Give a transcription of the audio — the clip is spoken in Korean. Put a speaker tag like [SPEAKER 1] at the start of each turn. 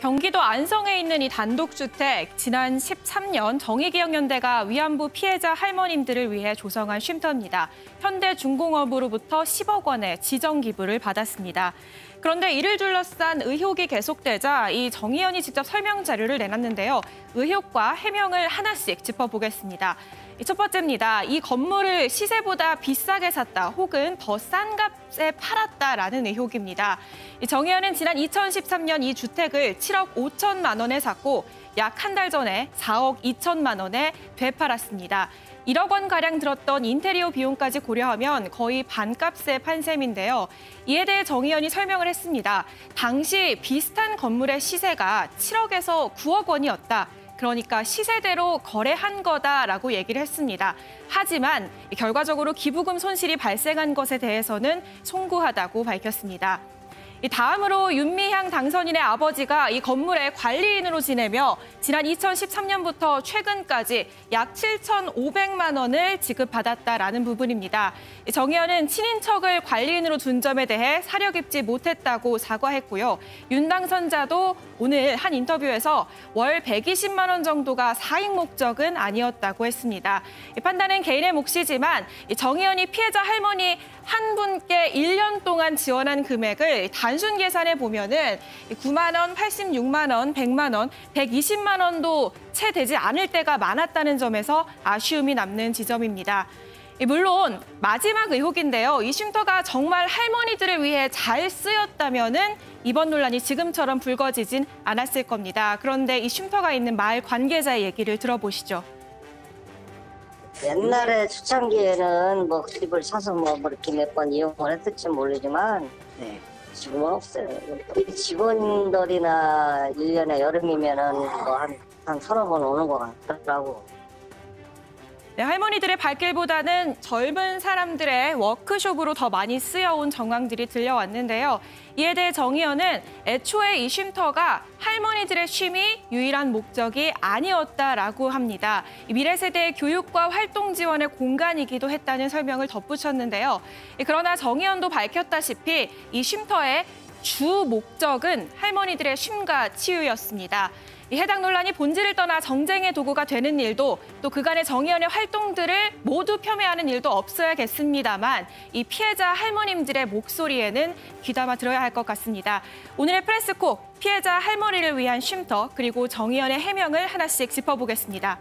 [SPEAKER 1] 경기도 안성에 있는 이 단독주택, 지난 13년 정의기억연대가 위안부 피해자 할머님들을 위해 조성한 쉼터입니다. 현대중공업으로부터 10억 원의 지정기부를 받았습니다. 그런데 이를 둘러싼 의혹이 계속되자 이 정의연이 직접 설명 자료를 내놨는데요. 의혹과 해명을 하나씩 짚어보겠습니다. 첫 번째입니다. 이 건물을 시세보다 비싸게 샀다 혹은 더 싼 값에 팔았다라는 의혹입니다. 정의연은 지난 2013년 이 주택을 7억 5천만 원에 샀고 약 한 달 전에 4억 2천만 원에 되팔았습니다. 1억 원가량 들었던 인테리어 비용까지 고려하면 거의 반값에 판 셈인데요. 이에 대해 정의연이 설명을 했습니다. 당시 비슷한 건물의 시세가 7억에서 9억 원이었다. 그러니까 시세대로 거래한 거다라고 얘기를 했습니다. 하지만 결과적으로 기부금 손실이 발생한 것에 대해서는 송구하다고 밝혔습니다. 다음으로 윤미향 당선인의 아버지가 이 건물의 관리인으로 지내며 지난 2013년부터 최근까지 약 7,500만 원을 지급받았다라는 부분입니다. 정의연은 친인척을 관리인으로 둔 점에 대해 사려 깊지 못했다고 사과했고요. 윤 당선자도 오늘 한 인터뷰에서 월 120만 원 정도가 사익 목적은 아니었다고 했습니다. 이 판단은 개인의 몫이지만 정의연이 피해자 할머니 한 분께 1년 동안 지원한 금액을 단순 계산해 보면은 9만 원, 86만 원, 100만 원, 120만 원도 채 되지 않을 때가 많았다는 점에서 아쉬움이 남는 지점입니다. 물론 마지막 의혹인데요. 이 쉼터가 정말 할머니들을 위해 잘 쓰였다면은 이번 논란이 지금처럼 불거지진 않았을 겁니다. 그런데 이 쉼터가 있는 마을 관계자의 얘기를 들어보시죠.
[SPEAKER 2] 옛날에 초창기에는 뭐 집을 사서 뭐 이렇게 몇 번 이용을 했을지 모르지만 지금은 없어요. 직원들이나 1년에 여름이면은 뭐 한 서너 번 오는 것 같더라고.
[SPEAKER 1] 네, 할머니들의 발길보다는 젊은 사람들의 워크숍으로 더 많이 쓰여온 정황들이 들려왔는데요. 이에 대해 정의연은 애초에 이 쉼터가 할머니들의 쉼이 유일한 목적이 아니었다라고 합니다. 미래 세대의 교육과 활동 지원의 공간이기도 했다는 설명을 덧붙였는데요. 그러나 정의연도 밝혔다시피 이 쉼터의 주 목적은 할머니들의 쉼과 치유였습니다. 해당 논란이 본질을 떠나 정쟁의 도구가 되는 일도 또 그간의 정의연의 활동들을 모두 폄훼하는 일도 없어야겠습니다만 이 피해자 할머님들의 목소리에는 귀담아 들어야 할 것 같습니다. 오늘의 프레스콕, 피해자 할머니를 위한 쉼터 그리고 정의연의 해명을 하나씩 짚어보겠습니다.